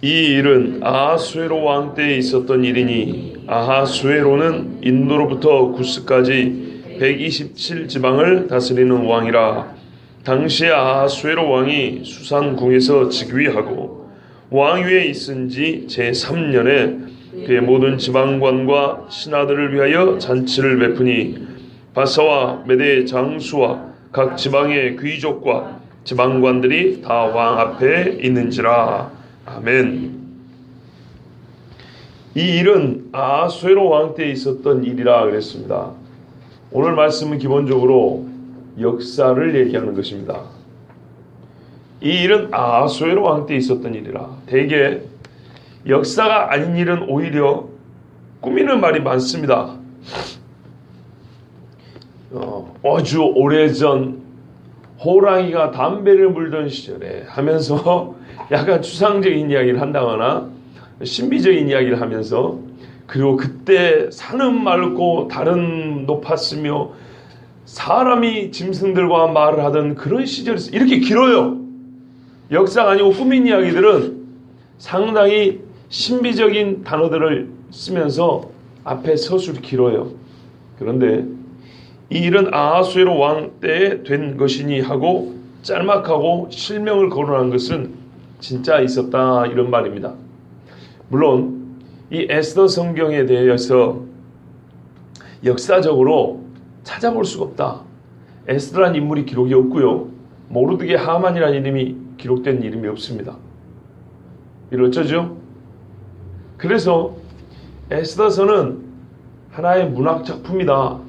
이 일은 아하수에로 왕 때에 있었던 일이니 아하수에로는 인도로부터 구스까지 127지방을 다스리는 왕이라. 당시에 아하수에로 왕이 수산궁에서 즉위하고 왕위에 있은 지 제3년에 그의 모든 지방관과 신하들을 위하여 잔치를 베푸니 바사와 메대 장수와 각 지방의 귀족과 지방관들이 다 왕 앞에 있는지라. 아멘. 이 일은 아하수에로 왕 때에 있었던 일이라 그랬습니다. 오늘 말씀은 기본적으로 역사를 얘기하는 것입니다. 이 일은 아하수에로 왕 때에 있었던 일이라. 대개 역사가 아닌 일은 오히려 꾸미는 말이 많습니다. 아주 오래전 호랑이가 담배를 물던 시절에 하면서 약간 추상적인 이야기를 한다거나 신비적인 이야기를 하면서, 그리고 그때 산은 맑고 달은 높았으며 사람이 짐승들과 말을 하던 그런 시절이 이렇게 길어요. 역사가 아니고 꾸민 이야기들은 상당히 신비적인 단어들을 쓰면서 앞에 서술이 길어요. 그런데 이 일은 아하수에로 왕 때에 된 것이니 하고 짤막하고 실명을 거론한 것은 진짜 있었다, 이런 말입니다. 물론 이 에스더 성경에 대해서 역사적으로 찾아볼 수가 없다. 에스더라는 인물이 기록이 없고요, 모르드게 하만이라는 이름이 기록된 이름이 없습니다. 이를 어쩌죠? 그래서 에스더서는 하나의 문학 작품이다.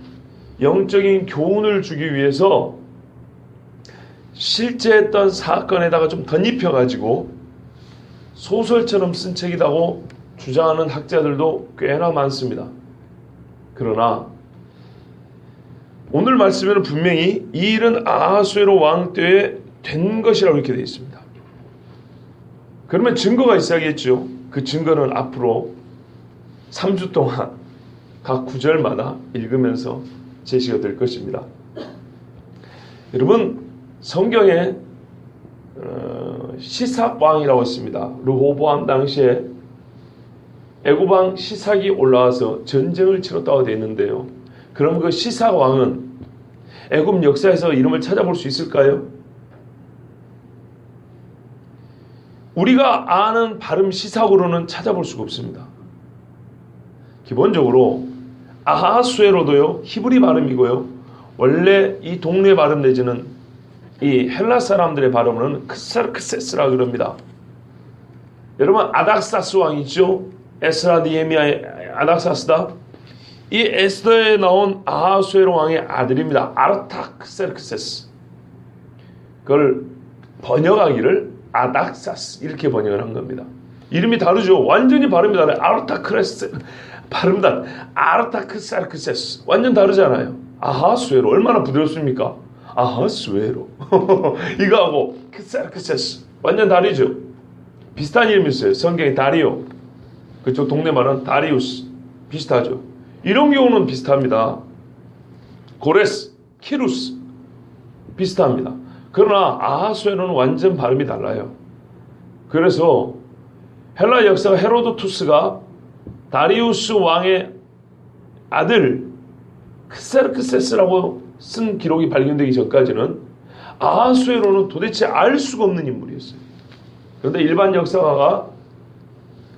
영적인 교훈을 주기 위해서 실제 했던 사건에다가 좀 덧입혀가지고 소설처럼 쓴 책이라고 주장하는 학자들도 꽤나 많습니다. 그러나 오늘 말씀에는 분명히 이 일은 아하수에로 왕 때에 된 것이라고 이렇게 되어 있습니다. 그러면 증거가 있어야겠죠. 그 증거는 앞으로 3주 동안 각 구절마다 읽으면서 제시가 될 것입니다. 여러분, 성경에 시삭 왕이라고 있습니다. 르호보암 당시에 애굽왕 시삭이 올라와서 전쟁을 치렀다고 되어 있는데요. 그럼 그 시삭 왕은 애굽 역사에서 이름을 찾아볼 수 있을까요? 우리가 아는 발음 시삭으로는 찾아볼 수가 없습니다. 기본적으로 아하수에로도요, 히브리 발음이고요, 원래 이 동네 발음 내지는 이 헬라 사람들의 발음은 크사르크세스라 그럽니다. 여러분, 아닥사스 왕이죠. 에스라 니에미아의 아닥사스다. 이 에스더에 나온 아하수에로 왕의 아들입니다. 아르타크세르크세스. 그걸 번역하기를 아닥사스 이렇게 번역을 한 겁니다. 이름이 다르죠. 완전히 발음이 달라요. 아르타크레스 발음다. 아르타크세르크세스 완전 다르잖아요. 아하수에로 얼마나 부드럽습니까? 아하수에로 이거하고 크세르크세스 완전 다르죠. 비슷한 이름이 있어요. 성경에 다리오, 그쪽 동네 말은 다리우스, 비슷하죠. 이런 경우는 비슷합니다. 고레스, 키루스 비슷합니다. 그러나 아하수에로는 완전 발음이 달라요. 그래서 헬라 역사가 헤로도투스가 다리우스 왕의 아들 크세르크세스라고 쓴 기록이 발견되기 전까지는 아하수에로는 도대체 알 수가 없는 인물이었어요. 그런데 일반 역사가가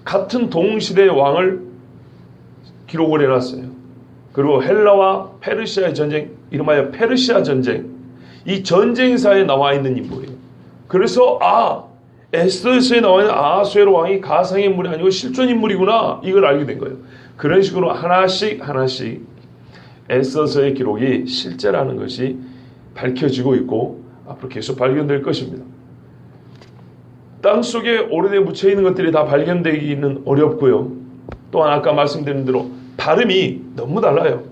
같은 동시대의 왕을 기록을 해놨어요. 그리고 헬라와 페르시아의 전쟁, 이름하여 페르시아 전쟁, 이 전쟁사에 나와 있는 인물이에요. 그래서 에스더서에 나와 있는 아하수에로 왕이 가상의 인물이 아니고 실존 인물이구나, 이걸 알게 된 거예요. 그런 식으로 하나씩 에스더서의 기록이 실제라는 것이 밝혀지고 있고 앞으로 계속 발견될 것입니다. 땅속에 오래돼 묻혀있는 것들이 다 발견되기는 어렵고요. 또한 아까 말씀드린 대로 발음이 너무 달라요.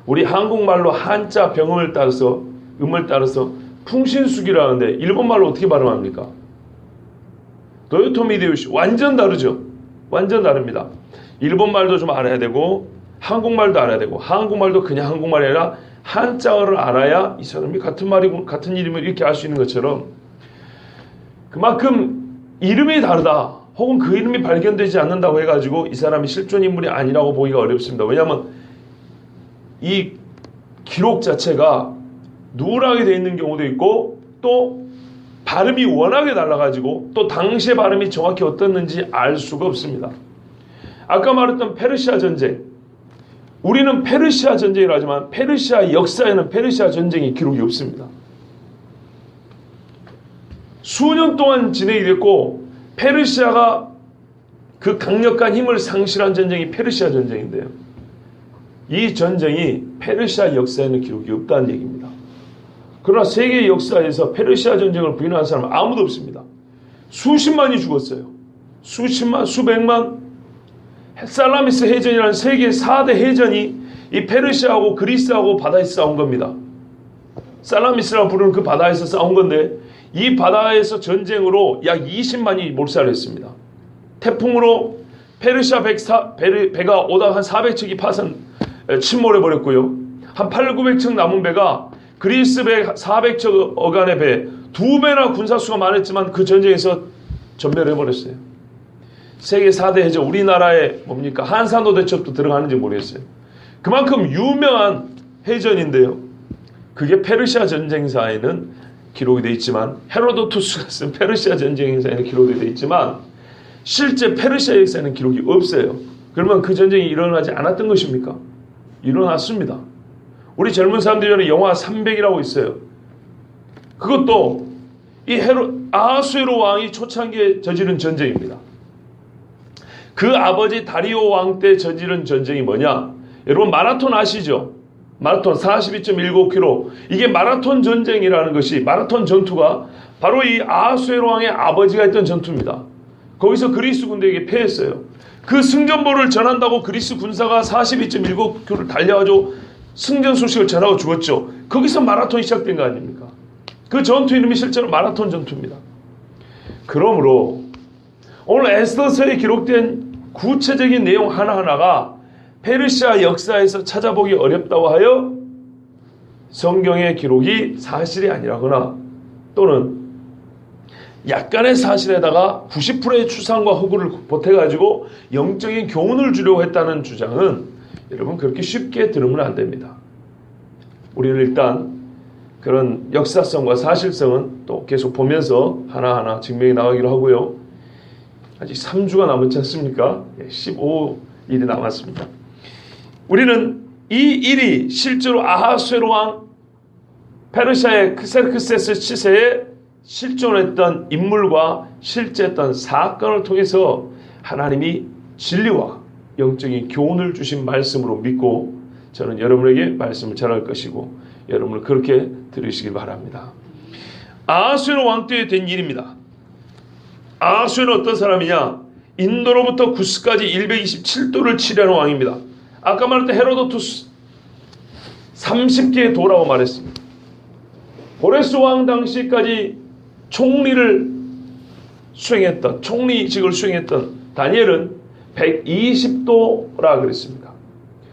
우리 한국말로 한자 병음을 따라서 음을 따라서 풍신수기라는데 일본말로 어떻게 발음합니까? 도요토미데요시 완전 다르죠. 완전 다릅니다. 일본말도 좀 알아야 되고 한국말도 알아야 되고, 한국말도 그냥 한국말이 아니라 한자어를 알아야 이 사람이 같은 말이고 같은 이름을 이렇게 알 수 있는 것처럼, 그만큼 이름이 다르다 혹은 그 이름이 발견되지 않는다고 해가지고 이 사람이 실존 인물이 아니라고 보기가 어렵습니다. 왜냐하면 이 기록 자체가 누락이 되어 있는 경우도 있고 또 발음이 워낙에 달라가지고 또 당시의 발음이 정확히 어떻는지 알 수가 없습니다. 아까 말했던 페르시아 전쟁, 우리는 페르시아 전쟁이라 하지만 페르시아 역사에는 페르시아 전쟁의 기록이 없습니다. 수년 동안 진행이 됐고 페르시아가 그 강력한 힘을 상실한 전쟁이 페르시아 전쟁인데요. 이 전쟁이 페르시아 역사에는 기록이 없다는 얘기입니다. 그러나 세계 역사에서 페르시아 전쟁을 부인하는 사람은 아무도 없습니다. 수십만이 죽었어요. 수십만, 수백만. 살라미스 해전이라는 세계 4대 해전이 이 페르시아하고 그리스하고 바다에서 싸운 겁니다. 살라미스라고 부르는 그 바다에서 싸운 건데 이 바다에서 전쟁으로 약 20만이 몰살을 했습니다. 태풍으로 페르시아 배가 오다가 한 400척이 침몰해 버렸고요. 한 800~900척 남은 배가 그리스 배 400척 어간의 배 2배나 군사수가 많았지만 그 전쟁에서 전멸해 버렸어요. 세계 4대 해전, 우리나라에 뭡니까? 한산도 대첩도 들어가는지 모르겠어요. 그만큼 유명한 해전인데요. 그게 페르시아 전쟁사에는 기록이 되어 있지만 헤로도투스가 쓴 페르시아 전쟁사에는 기록이 되어 있지만 실제 페르시아 역사에는 기록이 없어요. 그러면 그 전쟁이 일어나지 않았던 것입니까? 일어났습니다. 우리 젊은 사람들이 영화 300이라고 있어요. 그것도 이 아하수에로 왕이 초창기에 저지른 전쟁입니다. 그 아버지 다리오 왕 때 저지른 전쟁이 뭐냐? 여러분 마라톤 아시죠? 마라톤 42.19km. 이게 마라톤 전쟁이라는 것이, 마라톤 전투가 바로 이 아하수에로 왕의 아버지가 했던 전투입니다. 거기서 그리스 군대에게 패했어요. 그 승전보를 전한다고 그리스 군사가 42.19km를 달려가지고 승전 소식을 전하고 죽었죠. 거기서 마라톤이 시작된 거 아닙니까? 그 전투 이름이 실제로 마라톤 전투입니다. 그러므로 오늘 에스더서에 기록된 구체적인 내용 하나하나가 페르시아 역사에서 찾아보기 어렵다고 하여 성경의 기록이 사실이 아니라거나 또는 약간의 사실에다가 90%의 추상과 허구를 보태가지고 영적인 교훈을 주려고 했다는 주장은 여러분 그렇게 쉽게 들으면 안 됩니다. 우리는 일단 그런 역사성과 사실성은 또 계속 보면서 하나하나 증명해 나가기로 하고요. 아직 3주가 남았지 않습니까? 15일이 남았습니다. 우리는 이 일이 실제로 아하수에로 왕 페르시아의 크세르크세스 치세에 실존했던 인물과 실제했던 사건을 통해서 하나님이 진리와 영적인 교훈을 주신 말씀으로 믿고 저는 여러분에게 말씀을 전할 것이고 여러분을 그렇게 들으시길 바랍니다. 아하수에로 왕 때에 된 일입니다. 아하수에는 어떤 사람이냐? 인도로부터 구스까지 127도를 치려는 왕입니다. 아까 말했던 헤로도투스 30개의 도라고 말했습니다. 고레스 왕 당시까지 총리직을 수행했던 다니엘은 120도라 그랬습니다.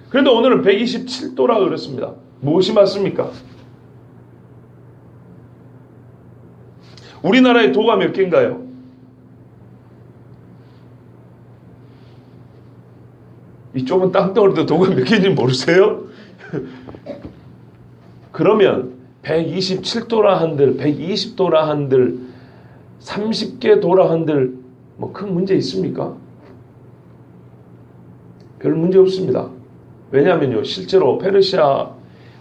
그런데 오늘은 127도라 그랬습니다. 무엇이 맞습니까? 우리나라의 도가 몇 개인가요? 이 좁은 땅덩어리도 도가 몇 개인지 모르세요? 그러면 127도라 한들 120도라 한들 30개 도라 한들 뭐 큰 문제 있습니까? 별 문제 없습니다. 왜냐하면요 실제로 페르시아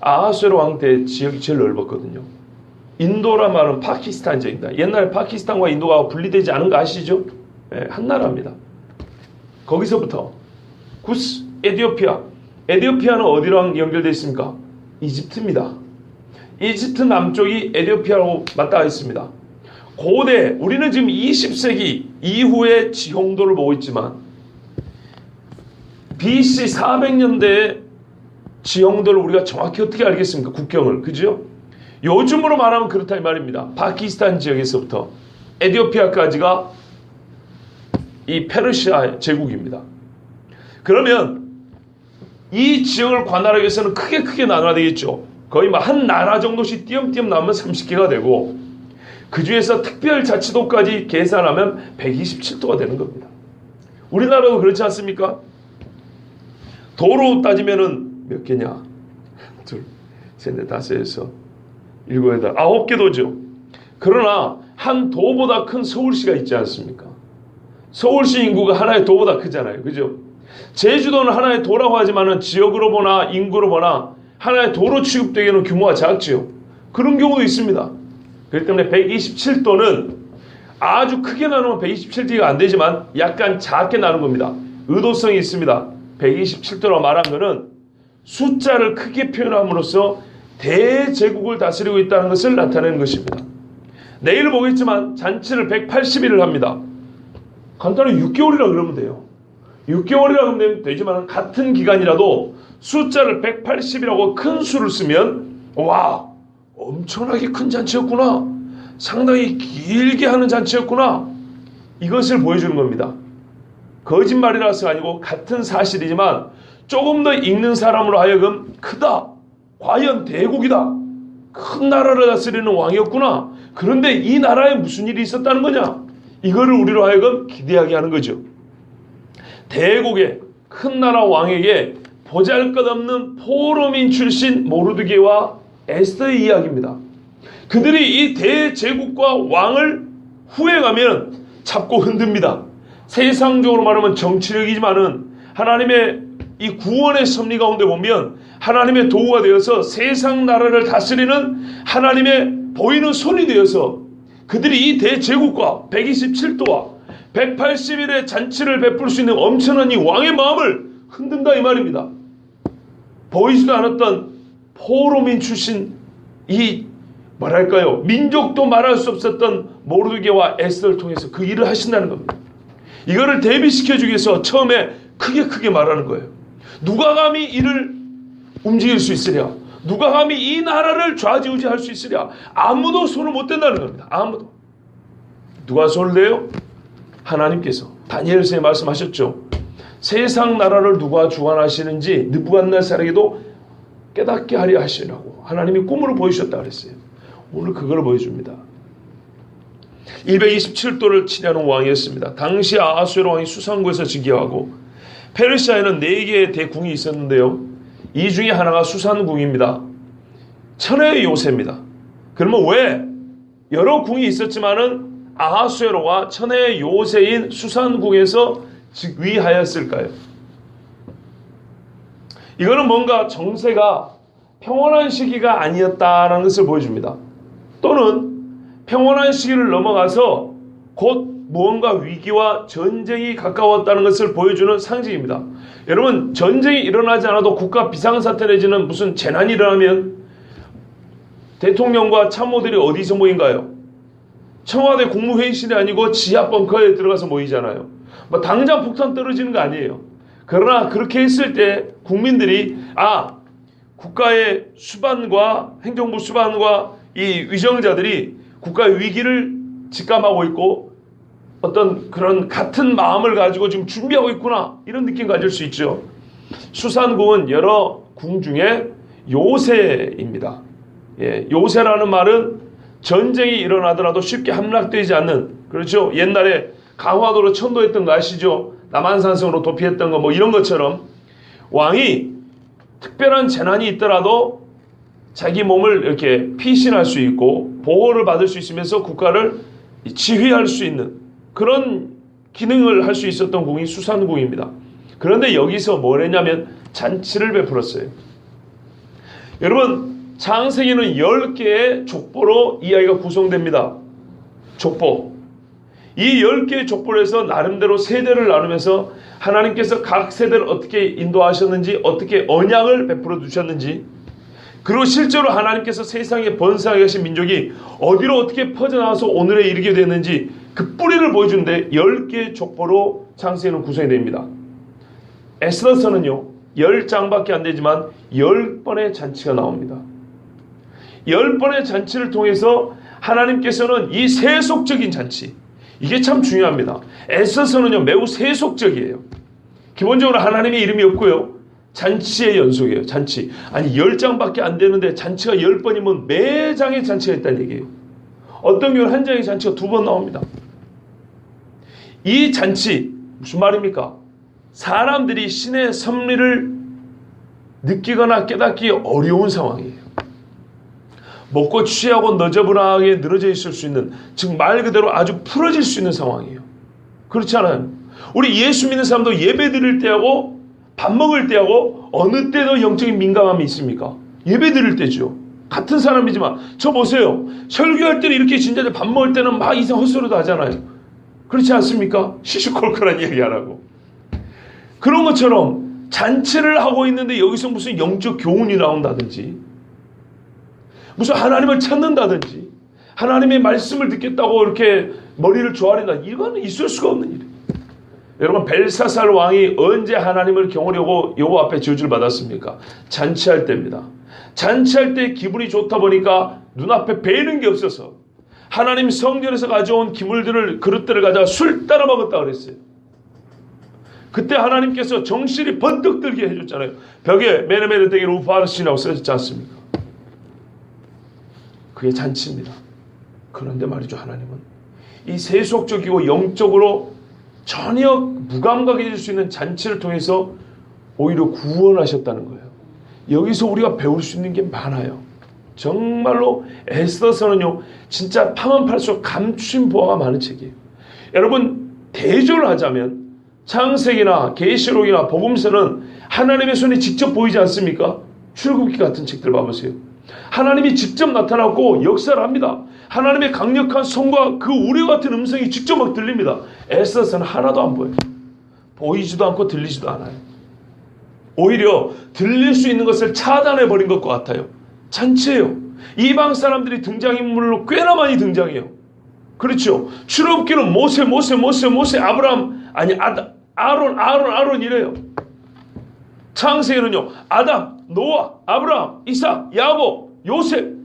아하수에로 왕 때 지역이 제일 넓었거든요. 인도라 말은 파키스탄 지역입니다. 옛날에 파키스탄과 인도가 분리되지 않은 거 아시죠? 네, 한 나라입니다. 거기서부터 구스, 에티오피아. 에티오피아는 어디랑 연결되어 있습니까? 이집트입니다. 이집트 남쪽이 에티오피아로 맞닿아 있습니다. 고대, 우리는 지금 20세기 이후의 지형도를 보고 있지만 BC 400년대의 지형도를 우리가 정확히 어떻게 알겠습니까? 국경을. 그죠? 요즘으로 말하면 그렇다 이 말입니다. 파키스탄 지역에서부터 에티오피아까지가 이 페르시아 제국입니다. 그러면 이 지역을 관할하기 위해서는 크게 나눠야 되겠죠. 거의 뭐 한 나라 정도씩 띄엄띄엄 나오면 30개가 되고 그 중에서 특별자치도까지 계산하면 127도가 되는 겁니다. 우리나라도 그렇지 않습니까? 도로 따지면은 몇 개냐? 둘, 셋, 넷, 다섯, 여섯, 일곱, 여덟, 9개 도죠. 그러나 한 도보다 큰 서울시가 있지 않습니까? 서울시 인구가 하나의 도보다 크잖아요. 그죠? 제주도는 하나의 도라고 하지만 지역으로 보나 인구로 보나 하나의 도로 취급되기에는 규모가 작지요. 그런 경우도 있습니다. 그렇기 때문에 127도는 아주 크게 나누면 127도가 안 되지만 약간 작게 나눈 겁니다. 의도성이 있습니다. 127도라고 말한 것은 숫자를 크게 표현함으로써 대제국을 다스리고 있다는 것을 나타내는 것입니다. 내일 보겠지만 잔치를 180일을 합니다. 간단히 6개월이라 그러면 돼요. 6개월이라 그러면 되지만 같은 기간이라도 숫자를 180이라고 큰 수를 쓰면 와, 엄청나게 큰 잔치였구나. 상당히 길게 하는 잔치였구나. 이것을 보여주는 겁니다. 거짓말이라서 아니고 같은 사실이지만 조금 더 읽는 사람으로 하여금 크다. 과연 대국이다. 큰 나라를 다스리는 왕이었구나. 그런데 이 나라에 무슨 일이 있었다는 거냐? 이거를 우리로 하여금 기대하게 하는 거죠. 대국의 큰 나라 왕에게 보잘것없는 포로민 출신 모르드게와 에스더의 이야기입니다. 그들이 이 대제국과 왕을 후회가면 잡고 흔듭니다. 세상적으로 말하면 정치력이지만은 하나님의 이 구원의 섭리 가운데 보면 하나님의 도구가 되어서 세상 나라를 다스리는 하나님의 보이는 손이 되어서 그들이 이 대제국과 127도와 180일의 잔치를 베풀 수 있는 엄청난 이 왕의 마음을 흔든다 이 말입니다. 보이지도 않았던 포로민 출신 이 뭐랄까요, 민족도 말할 수 없었던 모르드게와 에스더를 통해서 그 일을 하신다는 겁니다. 이거를 대비시켜주기 위해서 처음에 크게 말하는 거예요. 누가 감히 이를 움직일 수 있으랴? 누가 감히 이 나라를 좌지우지할 수 있으랴? 아무도 손을 못 댄다는 겁니다. 아무도. 누가 손을 대요? 하나님께서. 다니엘서에 말씀하셨죠. 세상 나라를 누가 주관하시는지 느부갓네살에게도 깨닫게 하려 하시라고 하나님이 꿈으로 보여주셨다 그랬어요. 오늘 그걸 보여줍니다. 127도를 치려는 왕이었습니다. 당시 아하수에로 왕이 수산국에서 즉위하고 페르시아에는 4개의 대궁이 있었는데요. 이 중에 하나가 수산궁입니다. 천혜의 요새입니다. 그러면 왜 여러 궁이 있었지만은 아하수에로가 천혜의 요새인 수산궁에서 즉위하였을까요? 이거는 뭔가 정세가 평온한 시기가 아니었다는 것을 보여줍니다. 또는 평온한 시기를 넘어가서 곧 무언가 위기와 전쟁이 가까웠다는 것을 보여주는 상징입니다. 여러분, 전쟁이 일어나지 않아도 국가 비상사태 내지는 무슨 재난이 일어나면 대통령과 참모들이 어디서 모인가요? 청와대 국무회의실이 아니고 지하 벙커에 들어가서 모이잖아요. 뭐 당장 폭탄 떨어지는 거 아니에요. 그러나 그렇게 했을 때 국민들이 국가의 수반과 행정부 수반과 이 위정자들이 국가의 위기를 직감하고 있고 어떤 그런 같은 마음을 가지고 지금 준비하고 있구나 이런 느낌 가질 수 있죠. 수산궁은 여러 궁 중에 요새입니다. 요새라는 말은 전쟁이 일어나더라도 쉽게 함락되지 않는, 그렇죠. 옛날에 강화도로 천도했던 거 아시죠? 남한산성으로 도피했던 거 뭐 이런 것처럼 왕이 특별한 재난이 있더라도 자기 몸을 이렇게 피신할 수 있고 보호를 받을 수 있으면서 국가를 지휘할 수 있는 그런 기능을 할 수 있었던 궁이 수산궁입니다. 그런데 여기서 뭘 했냐면 잔치를 베풀었어요. 여러분, 창세기는 10개의 족보로 이야기가 구성됩니다. 족보. 이 10개의 족보에서 나름대로 세대를 나누면서 하나님께서 각 세대를 어떻게 인도하셨는지, 어떻게 언약을 베풀어 주셨는지, 그리고 실제로 하나님께서 세상에 번성하게 하신 민족이 어디로 어떻게 퍼져나와서 오늘에 이르게 됐는지 그 뿌리를 보여주는데 10개의 족보로 창세기는 구성이 됩니다. 에스더서는요 10장밖에 안 되지만 10번의 잔치가 나옵니다. 10번의 잔치를 통해서 하나님께서는 이 세속적인 잔치, 이게 참 중요합니다. 에스더서는요 매우 세속적이에요. 기본적으로 하나님의 이름이 없고요, 잔치의 연속이에요. 잔치. 아니 10장밖에 안 되는데 잔치가 10번이면 매장에 잔치가 있다는 얘기예요. 어떤 경우는 한 장의 잔치가 2번 나옵니다. 이 잔치 무슨 말입니까? 사람들이 신의 섭리를 느끼거나 깨닫기 어려운 상황이에요. 먹고 취하고 너저분하게 늘어져 있을 수 있는, 즉 말 그대로 아주 풀어질 수 있는 상황이에요. 그렇지 않아요? 우리 예수 믿는 사람도 예배 드릴 때하고 밥 먹을 때하고 어느 때도 영적인 민감함이 있습니까? 예배 드릴 때죠. 같은 사람이지만 저 보세요. 설교할 때는 이렇게 진짜 밥 먹을 때는 막 이상 헛소리도 하잖아요. 그렇지 않습니까? 시시콜콜한 이야기 안 하고. 그런 것처럼 잔치를 하고 있는데 여기서 무슨 영적 교훈이 나온다든지 무슨 하나님을 찾는다든지 하나님의 말씀을 듣겠다고 이렇게 머리를 조아린다. 이거는 있을 수가 없는 일이에요. 여러분, 벨사살 왕이 언제 하나님을 경호려고 여호와 앞에 저주를 받았습니까? 잔치할 때입니다. 잔치할 때 기분이 좋다 보니까 눈앞에 베이는 게 없어서 하나님 성전에서 가져온 기물들을, 그릇들을 가져가 술 따라 먹었다 그랬어요. 그때 하나님께서 정신이 번뜩 들게 해줬잖아요. 벽에 메르메르데게 루파르시라고 써졌지 않습니까? 그게 잔치입니다. 그런데 말이죠, 하나님은 이 세속적이고 영적으로 전혀 무감각해질 수 있는 잔치를 통해서 오히려 구원하셨다는 거예요. 여기서 우리가 배울 수 있는 게 많아요. 정말로 에스더서는요, 진짜 파면 팔수록 감추신 보화가 많은 책이에요. 여러분, 대조를 하자면 창세기나 계시록이나 복음서는 하나님의 손이 직접 보이지 않습니까? 출애굽기 같은 책들 봐보세요. 하나님이 직접 나타나고 역사를 합니다. 하나님의 강력한 손과 그 우려 같은 음성이 직접 막 들립니다. 에스더서는 하나도 안 보여요. 보이지도 않고 들리지도 않아요. 오히려 들릴 수 있는 것을 차단해버린 것과 같아요. 잔치예요. 이방 사람들이 등장인물로 꽤나 많이 등장해요. 그렇죠. 출애굽기는 모세, 아브라함, 아니 아론 이래요. 창세기는요, 아담, 노아, 아브라함, 이삭, 야곱, 요셉,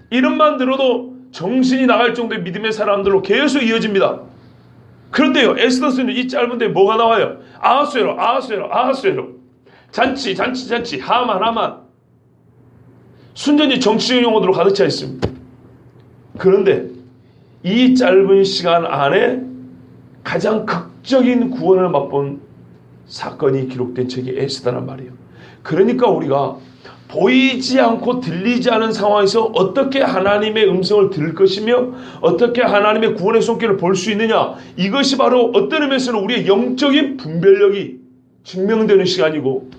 이름만 들어도 정신이 나갈 정도의 믿음의 사람들로 계속 이어집니다. 그런데요, 에스더서는 이 짧은데 뭐가 나와요? 아하수에로. 잔치, 하만. 순전히 정치적 용어들로 가득 차 있습니다. 그런데 이 짧은 시간 안에 가장 극적인 구원을 맛본 사건이 기록된 책이 에스더란 말이에요. 그러니까 우리가 보이지 않고 들리지 않은 상황에서 어떻게 하나님의 음성을 들을 것이며 어떻게 하나님의 구원의 손길을 볼 수 있느냐, 이것이 바로 어떤 의미에서는 우리의 영적인 분별력이 증명되는 시간이고,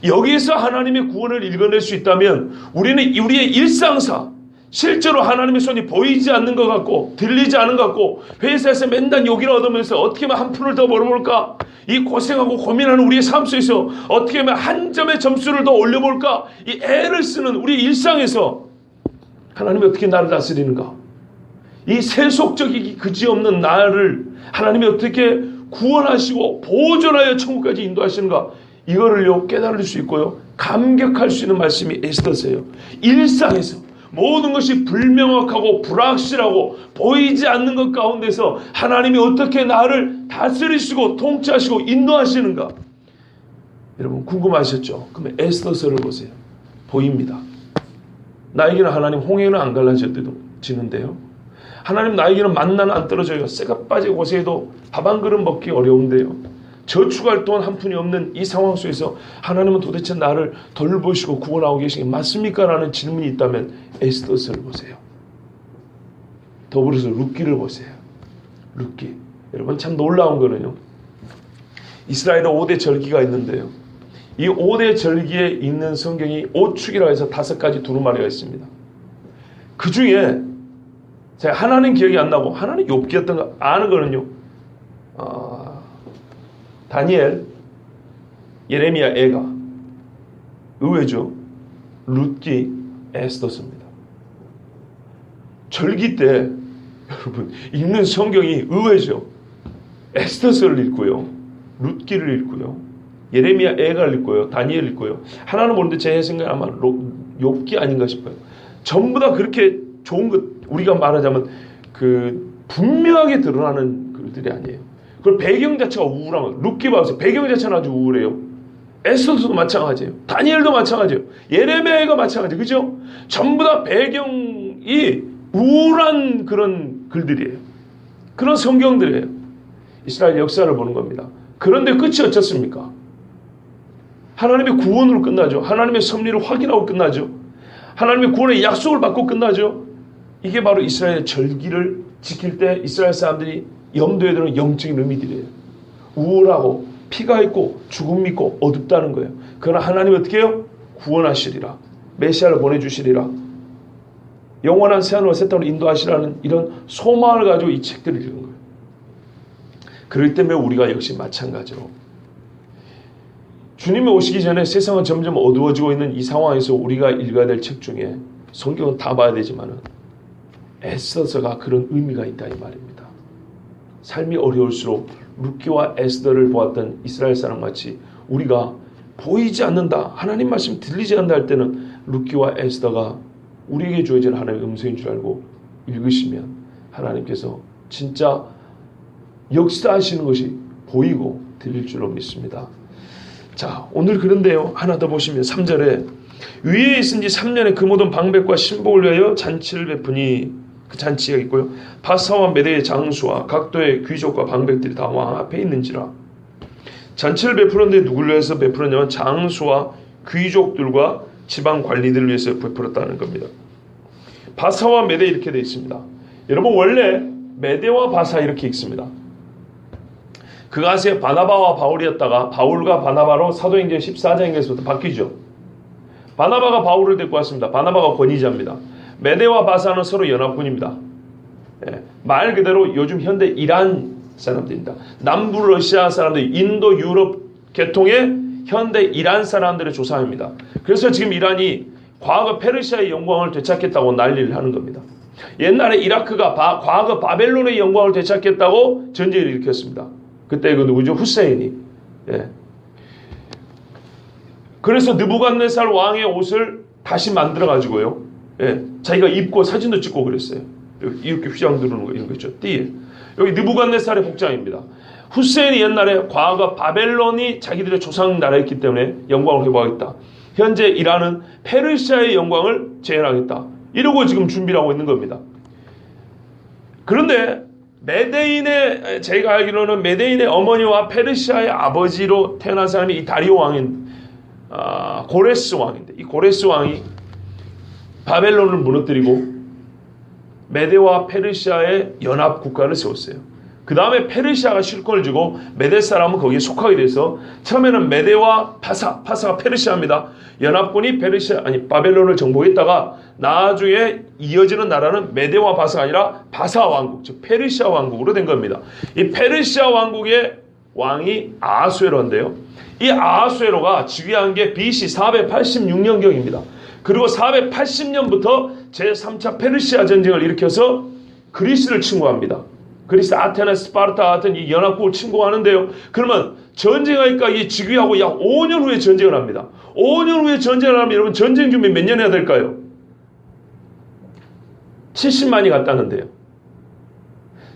여기에서 하나님의 구원을 읽어낼 수 있다면 우리는 우리의 일상사, 실제로 하나님의 손이 보이지 않는 것 같고 들리지 않는 것 같고 회사에서 맨날 욕이나 얻으면서 어떻게 하면 한 푼을 더 벌어볼까, 이 고생하고 고민하는 우리의 삶 속에서 어떻게 하면 한 점의 점수를 더 올려볼까, 이 애를 쓰는 우리 일상에서 하나님이 어떻게 나를 다스리는가, 이 세속적이기 그지없는 나를 하나님이 어떻게 구원하시고 보존하여 천국까지 인도하시는가, 이거를요 깨달을 수 있고요 감격할 수 있는 말씀이 에스더서예요. 일상에서 모든 것이 불명확하고 불확실하고 보이지 않는 것 가운데서 하나님이 어떻게 나를 다스리시고 통치하시고 인도하시는가, 여러분 궁금하셨죠? 그러면 에스더서를 보세요. 보입니다. 나에게는 하나님 홍해는 안 갈라지는데요, 하나님 나에게는 만나는 안 떨어져요. 쇠가 빠지고 고생해도 밥 한 그릇 먹기 어려운데요, 저축할 돈 한 푼이 없는 이 상황 속에서 하나님은 도대체 나를 돌보시고 구원하고 계신 게 맞습니까? 라는 질문이 있다면 에스더서를 보세요. 더불어서 룻기를 보세요. 룻기. 여러분 참 놀라운 거는요, 이스라엘에 5대 절기가 있는데요, 이 5대 절기에 있는 성경이 5축이라고 해서 5가지 두루마리가 있습니다. 그 중에 제가 하나는 기억이 안 나고 하나는 욥기였던 거 아는 거는요, 다니엘, 예레미야, 에가, 의외죠. 룻기, 에스더서입니다. 절기 때 여러분 읽는 성경이 의외죠. 에스더서를 읽고요, 룻기를 읽고요, 예레미야, 에가를 읽고요, 다니엘을 읽고요. 하나는 모르는데 제 생각에 아마 욥기 아닌가 싶어요. 전부 다 그렇게 좋은 것, 우리가 말하자면 그 분명하게 드러나는 글들이 아니에요. 그리고 배경 자체가 우울한 거예요. 룻기 봐보세요. 배경 자체는 아주 우울해요. 에스더서도 마찬가지예요. 다니엘도 마찬가지예요. 예레미야가 마찬가지예요. 그죠? 전부 다 배경이 우울한 그런 글들이에요. 그런 성경들이에요. 이스라엘 역사를 보는 겁니다. 그런데 끝이 어떻습니까? 하나님의 구원으로 끝나죠. 하나님의 섭리를 확인하고 끝나죠. 하나님의 구원의 약속을 받고 끝나죠. 이게 바로 이스라엘의 절기를 지킬 때 이스라엘 사람들이 염두에 두는 영적인 의미들이에요. 우울하고 피가 있고 죽음이 있고 어둡다는 거예요. 그러나 하나님 어떻게 해요? 구원하시리라. 메시아를 보내주시리라. 영원한 새하늘과 새 땅으로 인도하시라는 이런 소망을 가지고 이 책들을 읽은 거예요. 그렇기 때문에 우리가 역시 마찬가지로 주님이 오시기 전에 세상은 점점 어두워지고 있는 이 상황에서 우리가 읽어야 될 책 중에 성경은 다 봐야 되지만 에스더서가 그런 의미가 있다 이 말입니다. 삶이 어려울수록 룻기와 에스더를 보았던 이스라엘 사람같이 우리가 보이지 않는다, 하나님 말씀 들리지 않는다 할 때는 룻기와 에스더가 우리에게 주어진 하나님의 음성인 줄 알고 읽으시면 하나님께서 진짜 역사하시는 것이 보이고 들릴 줄로 믿습니다. 자, 오늘 그런데요, 하나 더 보시면 3절에 위에 있은 지 3년의 그 모든 방백과 신복을 위하여 잔치를 베푸니, 그 잔치가 있고요, 바사와 메대의 장수와 각도의 귀족과 방백들이 다 왕 앞에 있는지라. 잔치를 베푸는데 누구를 위해서 베푸느냐면 장수와 귀족들과 지방 관리들을 위해서 베풀었다는 겁니다. 바사와 메대 이렇게 되어 있습니다. 여러분 원래 메대와 바사 이렇게 읽습니다. 그 가세 바나바와 바울이었다가 바울과 바나바로 사도행전 14장에서부터 바뀌죠. 바나바가 바울을 데리고 왔습니다. 바나바가 권위자입니다. 메대와 바사는 서로 연합군입니다. 예, 말 그대로 요즘 현대 이란 사람들입니다. 남부 러시아 사람들, 인도 유럽 계통의 현대 이란 사람들의 조상입니다. 그래서 지금 이란이 과거 페르시아의 영광을 되찾겠다고 난리를 하는 겁니다. 옛날에 이라크가 과거 바벨론의 영광을 되찾겠다고 전쟁을 일으켰습니다. 그때 그 누구죠? 후세인이. 예. 그래서 느부갓네살 왕의 옷을 다시 만들어 가지고요, 예, 자기가 입고 사진도 찍고 그랬어요. 이렇게 휘장 두르는 거 이런 거 있죠. 띠에. 여기 느부갓네살의 복장입니다. 후세인이 옛날에 과거 바벨론이 자기들의 조상 나라였기 때문에 영광을 회복하겠다. 현재 이란은 페르시아의 영광을 재현하겠다. 이러고 지금 준비를 하고 있는 겁니다. 그런데 메데인의, 제가 알기로는 메데인의 어머니와 페르시아의 아버지로 태어난 사람이 이 다리오 왕인 고레스 왕인데, 이 고레스 왕이 바벨론을 무너뜨리고 메데와 페르시아의 연합 국가를 세웠어요. 그 다음에 페르시아가 실권을 쥐고 메데 사람은 거기에 속하게 돼서 처음에는 메데와 파사가 페르시아입니다. 연합군이 바벨론을 정복했다가 나중에 이어지는 나라는 메데와 바사가 아니라 바사 왕국, 즉 페르시아 왕국으로 된 겁니다. 이 페르시아 왕국의 왕이 아하수에로인데요, 이 아하수에로가 즉위한 게 BC 486년경입니다. 그리고 480년부터 제3차 페르시아 전쟁을 일으켜서 그리스를 침공합니다. 그리스 아테네, 스파르타 같은 이 연합국을 침공하는데요, 그러면 전쟁하니까 이 즉위하고 약 5년 후에 전쟁을 합니다. 5년 후에 전쟁을 하면 여러분 전쟁 준비 몇 년 해야 될까요? 70만이 갔다는데요.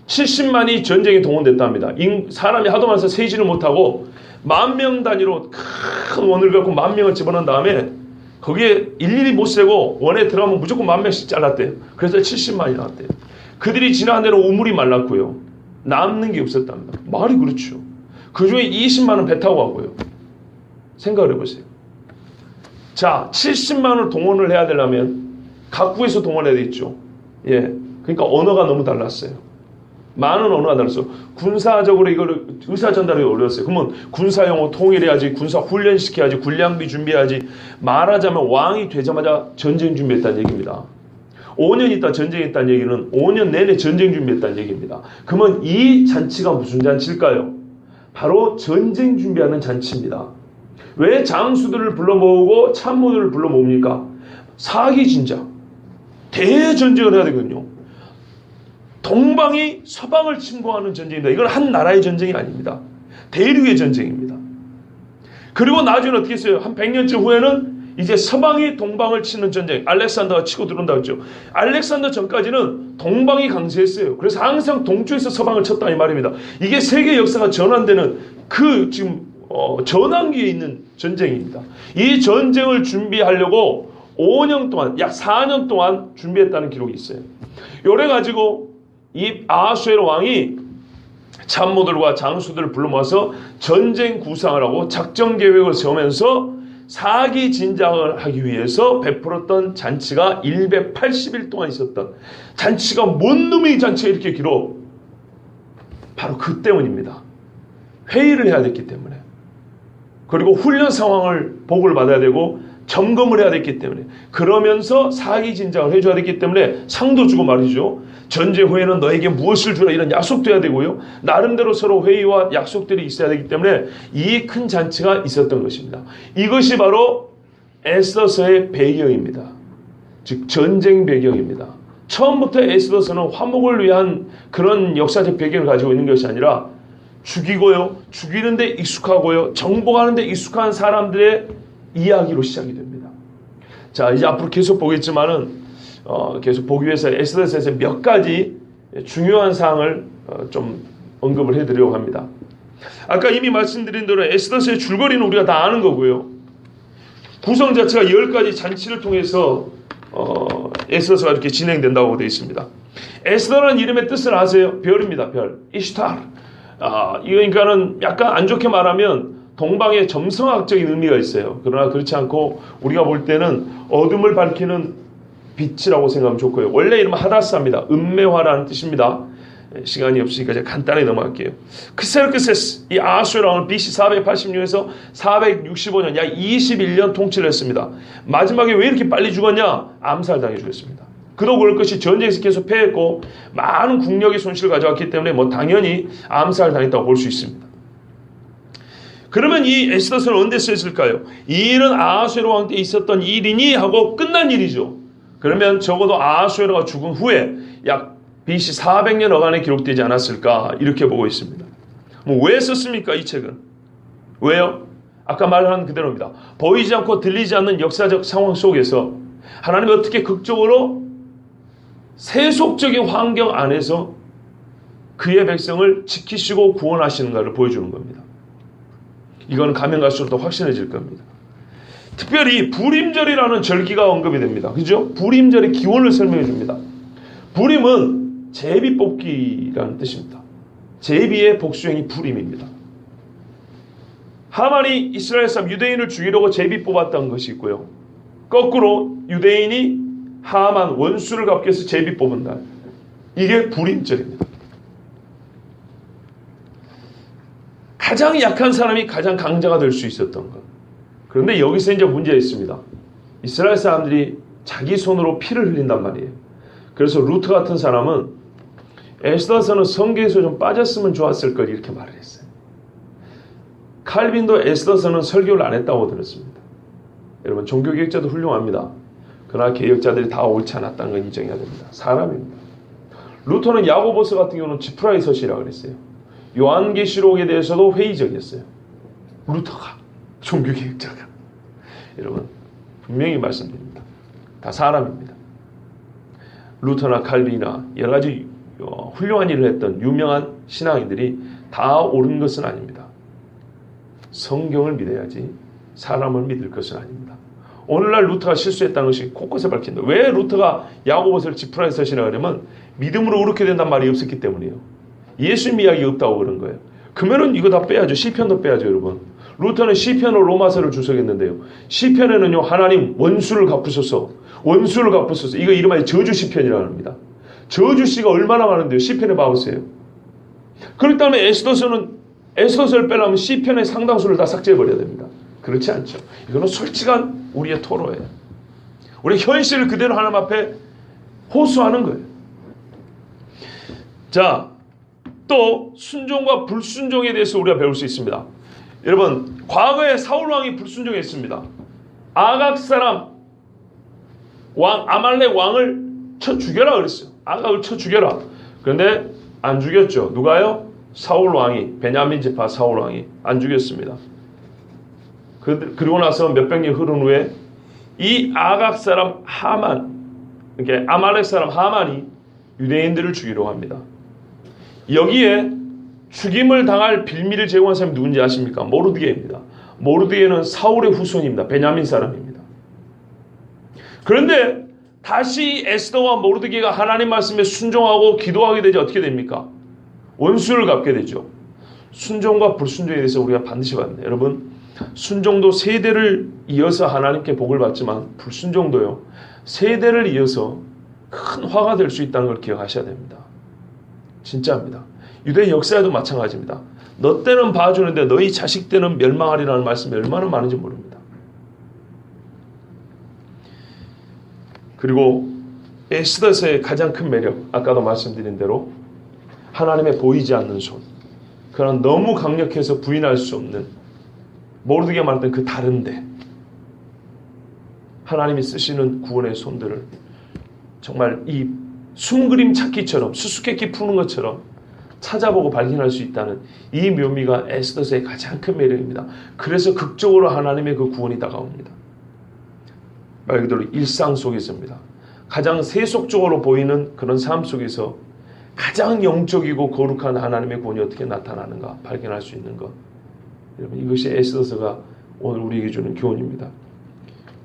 70만이 전쟁에 동원됐답니다. 사람이 하도 많아서 세지를 못하고 10,000명 단위로 큰 원을 갖고 10,000명을 집어넣은 다음에 거기에 일일이 못 세고 원에 들어가면 무조건 10,000명씩 잘랐대요. 그래서 70만이 나왔대요. 그들이 지나간 데는 우물이 말랐고요, 남는 게 없었답니다. 말이 그렇죠. 그 중에 20만은 배 타고 가고요. 생각을 해보세요. 자, 70만을 동원을 해야 되려면 각국에서 동원해야 되겠죠. 예, 그러니까 언어가 너무 달랐어요. 많은 언어가 달랐어요. 군사적으로 이걸 의사 전달이 어려웠어요. 그러면 군사용어 통일해야지, 군사 훈련시켜야지, 군량비 준비해야지. 말하자면 왕이 되자마자 전쟁 준비했다는 얘기입니다. 5년 있다 전쟁했다는 얘기는 5년 내내 전쟁 준비했다는 얘기입니다. 그러면 이 잔치가 무슨 잔치일까요? 바로 전쟁 준비하는 잔치입니다. 왜 장수들을 불러 모으고 참모들을 불러 모읍니까? 사기 진작, 대전쟁을 해야 되거든요. 동방이 서방을 침공하는 전쟁입니다. 이건 한 나라의 전쟁이 아닙니다. 대륙의 전쟁입니다. 그리고 나중에 어떻게 했어요? 한 100년쯤 후에는 이제 서방이 동방을 치는 전쟁, 알렉산더가 치고 들어온다고 했죠. 알렉산더 전까지는 동방이 강세했어요. 그래서 항상 동쪽에서 서방을 쳤다 이 말입니다. 이게 세계 역사가 전환되는 그 지금 전환기에 있는 전쟁입니다. 이 전쟁을 준비하려고 5년 동안, 약 4년 동안 준비했다는 기록이 있어요. 요래 가지고 이 아하수에로 왕이 참모들과 장수들을 불러 모아서 전쟁 구상을 하고 작전 계획을 세우면서 사기 진작을 하기 위해서 베풀었던 잔치가 180일 동안 있었던 잔치가 뭔 놈의 잔치가 이렇게 길어? 바로 그 때문입니다. 회의를 해야 됐기 때문에, 그리고 훈련 상황을 보고를 받아야 되고 점검을 해야 됐기 때문에, 그러면서 사기 진작을 해줘야 됐기 때문에 상도 주고 말이죠. 전쟁 후에는 너에게 무엇을 주라 이런 약속도 해야 되고요. 나름대로 서로 회의와 약속들이 있어야 되기 때문에 이 큰 잔치가 있었던 것입니다. 이것이 바로 에스더서의 배경입니다. 즉 전쟁 배경입니다. 처음부터 에스더서는 화목을 위한 그런 역사적 배경을 가지고 있는 것이 아니라 죽이고요, 죽이는데 익숙하고요, 정복하는데 익숙한 사람들의 이야기로 시작이 됩니다. 자, 이제 앞으로 계속 보겠지만은 계속 보기 위해서 에스더서에서 몇 가지 중요한 사항을 좀 언급을 해드리려고 합니다. 아까 이미 말씀드린 대로 에스더서의 줄거리는 우리가 다 아는 거고요. 구성 자체가 10가지 잔치를 통해서 에스더서가 이렇게 진행된다고 되어 있습니다. 에스더라는 이름의 뜻을 아세요? 별입니다. 별. 이슈타르. 이거니까는 약간 안 좋게 말하면 동방의 점성학적인 의미가 있어요. 그러나 그렇지 않고 우리가 볼 때는 어둠을 밝히는 빛이라고 생각하면 좋고요. 원래 이름은 하다사입니다. 음매화라는 뜻입니다. 시간이 없으니까 제가 간단히 넘어갈게요. 크세르크세스, 이 아하수에로 왕은 BC 486에서 465년, 약 21년 통치를 했습니다. 마지막에 왜 이렇게 빨리 죽었냐? 암살당해 죽였습니다. 그도 그럴 것이 전쟁에서 계속 패했고 많은 국력의 손실을 가져왔기 때문에 당연히 암살당했다고 볼 수 있습니다. 그러면 이 에스더서는 언제 쓰였을까요? 이 일은 아하수에로 왕 때 있었던 일이니 하고 끝난 일이죠. 그러면 적어도 아하수에로가 죽은 후에 약 BC 400년 어간에 기록되지 않았을까 이렇게 보고 있습니다. 왜 썼습니까? 이 책은. 왜요? 아까 말한 그대로입니다. 보이지 않고 들리지 않는 역사적 상황 속에서 하나님이 어떻게 극적으로 세속적인 환경 안에서 그의 백성을 지키시고 구원하시는가를 보여주는 겁니다. 이건 가면 갈수록 더 확신해질 겁니다. 특별히 불임절이라는 절기가 언급이 됩니다. 그죠? 불임절의 기원을 설명해 줍니다. 불임은 제비 뽑기라는 뜻입니다. 제비의 복수행이 불임입니다. 하만이 이스라엘 사람 유대인을 죽이려고 제비 뽑았던 것이 있고요. 거꾸로 유대인이 하만 원수를 갚기 위해서 제비 뽑은 날, 이게 불임절입니다. 가장 약한 사람이 가장 강자가 될 수 있었던 것. 그런데 여기서 이제 문제가 있습니다. 이스라엘 사람들이 자기 손으로 피를 흘린단 말이에요. 그래서 루트 같은 사람은 에스더서는 성경에서 좀 빠졌으면 좋았을 걸 이렇게 말을 했어요. 칼빈도 에스더서는 설교를 안 했다고 들었습니다. 여러분, 종교개혁자도 훌륭합니다. 그러나 개혁자들이 다 옳지 않았다는 건 인정해야 됩니다. 사람입니다. 루터는 야고보서 같은 경우는 지프라의 서시라고 그랬어요. 요한계시록에 대해서도 회의적이었어요. 루터가, 종교개혁자가. 여러분, 분명히 말씀드립니다. 다 사람입니다. 루터나 칼빈이나 여러 가지 훌륭한 일을 했던 유명한 신앙인들이 다 옳은 것은 아닙니다. 성경을 믿어야지 사람을 믿을 것은 아닙니다. 오늘날 루터가 실수했다는 것이 곳곳에 밝힌다. 왜 루터가 야고보서를 지푸라기 서시라 그러면 믿음으로 옳게 된단 말이 없었기 때문이에요. 예수님 이야기 없다고 그런 거예요. 그러면은 이거 다 빼야죠. 시편도 빼야죠, 여러분. 루터는 시편으로 로마서를 주석했는데요. 시편에는요, 하나님 원수를 갚으소서, 원수를 갚으소서. 이거 이름하여 저주 시편이라고 합니다. 저주 시가 얼마나 많은데요. 시편에 봐보세요. 그렇기 때문에 에스더서를 빼려면 시편의 상당수를 다 삭제해버려야 됩니다. 그렇지 않죠. 이거는 솔직한 우리의 토로예요. 우리 현실을 그대로 하나님 앞에 호소하는 거예요. 자, 또 순종과 불순종에 대해서 우리가 배울 수 있습니다. 여러분, 과거에 사울왕이 불순종했습니다. 아각 사람 왕 아말렉 왕을 쳐 죽여라 그랬어요. 아각을 쳐 죽여라. 그런데 안 죽였죠. 누가요? 사울왕이, 베냐민 지파 사울왕이 안 죽였습니다. 그리고 나서 몇백 년 흐른 후에 이 아각 사람 하만, 이렇게 아말렉 사람 하만이 유대인들을 죽이려고 합니다. 여기에 죽임을 당할 빌미를 제공한 사람이 누군지 아십니까? 모르드게입니다. 모르드게는 사울의 후손입니다. 베냐민 사람입니다. 그런데 다시 에스더와 모르드게가 하나님 말씀에 순종하고 기도하게 되지 어떻게 됩니까? 원수를 갚게 되죠. 순종과 불순종에 대해서 우리가 반드시 봐야 합니다. 여러분, 순종도 세대를 이어서 하나님께 복을 받지만 불순종도요, 세대를 이어서 큰 화가 될 수 있다는 걸 기억하셔야 됩니다. 진짜입니다. 유대 역사에도 마찬가지입니다. 너 때는 봐주는데 너희 자식 때는 멸망하리라는 말씀이 얼마나 많은지 모릅니다. 그리고 에스더서의 가장 큰 매력, 아까도 말씀드린 대로 하나님의 보이지 않는 손, 그런 너무 강력해서 부인할 수 없는, 모르드게 말했던 그 다른데 하나님이 쓰시는 구원의 손들을 정말 이 숨그림 찾기처럼, 수수께끼 푸는 것처럼 찾아보고 발견할 수 있다는 이 묘미가 에스더서의 가장 큰 매력입니다. 그래서 극적으로 하나님의 그 구원이 다가옵니다. 말 그대로 일상 속에서입니다. 가장 세속적으로 보이는 그런 삶 속에서 가장 영적이고 거룩한 하나님의 구원이 어떻게 나타나는가 발견할 수 있는 것. 여러분, 이것이 에스더서가 오늘 우리에게 주는 교훈입니다.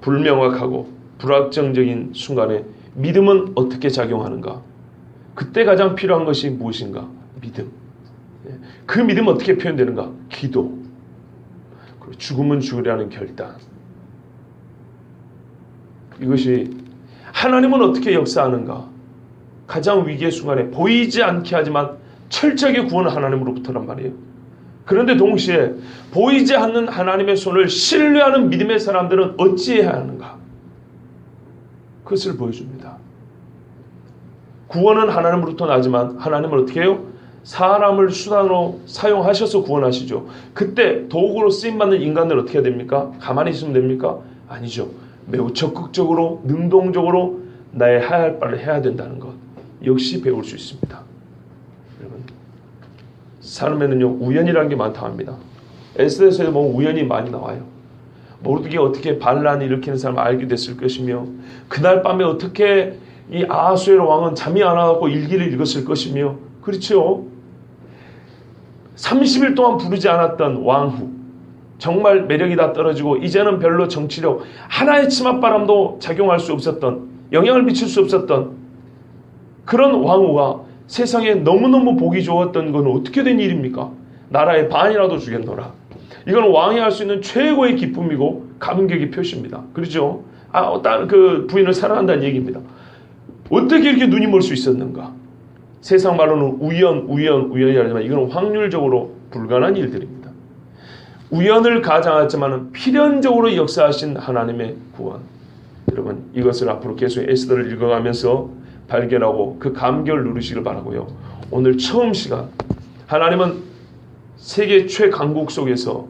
불명확하고 불확정적인 순간에 믿음은 어떻게 작용하는가? 그때 가장 필요한 것이 무엇인가? 믿음. 그 믿음은 어떻게 표현되는가? 기도. 그리고 죽으면 죽으려는 결단. 이것이 하나님은 어떻게 역사하는가? 가장 위기의 순간에 보이지 않게 하지만 철저하게 구원을 하나님으로부터란 말이에요. 그런데 동시에 보이지 않는 하나님의 손을 신뢰하는 믿음의 사람들은 어찌해야 하는가? 그것을 보여줍니다. 구원은 하나님으로부터 나지만 하나님은 어떻게 해요? 사람을 수단으로 사용하셔서 구원하시죠. 그때 도구로 쓰임받는 인간들 어떻게 해야 됩니까? 가만히 있으면 됩니까? 아니죠. 매우 적극적으로 능동적으로 나의 해야 할 바를 해야 된다는 것 역시 배울 수 있습니다. 여러분, 삶에는요 우연이라는 게 많다고 합니다. 에스더서에 보면 우연이 많이 나와요. 모르드게 어떻게 반란을 일으키는 사람을 알게 됐을 것이며, 그날 밤에 어떻게 이 아하수에로 왕은 잠이 안 와갖고 일기를 읽었을 것이며, 그렇죠? 30일 동안 부르지 않았던 왕후, 정말 매력이 다 떨어지고 이제는 별로 정치력 하나의 치맛바람도 작용할 수 없었던, 영향을 미칠 수 없었던 그런 왕후가 세상에 너무너무 보기 좋았던 건 어떻게 된 일입니까? 나라의 반이라도 주겠노라. 이건 왕이 할 수 있는 최고의 기쁨이고 감격의 표시입니다. 그렇죠? 그 부인을 사랑한다는 얘기입니다. 어떻게 이렇게 눈이 멀 수 있었는가? 세상 말로는 우연이라지만 이건 확률적으로 불가능한 일들입니다. 우연을 가장했지만 필연적으로 역사하신 하나님의 구원. 여러분, 이것을 앞으로 계속 에스더를 읽어가면서 발견하고 그 감격을 누리시길 바라고요. 오늘 처음 시간, 하나님은 세계 최강국 속에서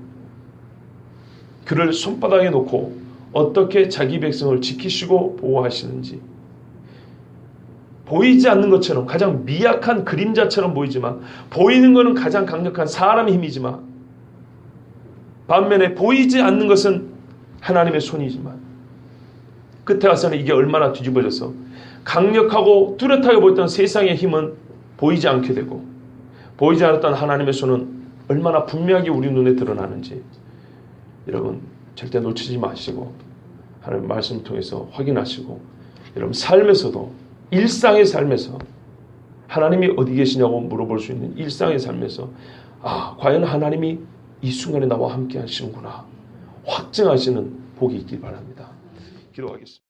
그를 손바닥에 놓고 어떻게 자기 백성을 지키시고 보호하시는지, 보이지 않는 것처럼 가장 미약한 그림자처럼 보이지만, 보이는 것은 가장 강력한 사람의 힘이지만, 반면에 보이지 않는 것은 하나님의 손이지만, 끝에 가서는 이게 얼마나 뒤집어져서 강력하고 뚜렷하게 보였던 세상의 힘은 보이지 않게 되고, 보이지 않았던 하나님의 손은 얼마나 분명하게 우리 눈에 드러나는지 여러분 절대 놓치지 마시고 하나님 말씀을 통해서 확인하시고, 여러분 삶에서도, 일상의 삶에서 하나님이 어디 계시냐고 물어볼 수 있는 일상의 삶에서 과연 하나님이 이 순간에 나와 함께 하시는구나 확증하시는 복이 있길 바랍니다. 기도하겠습니다.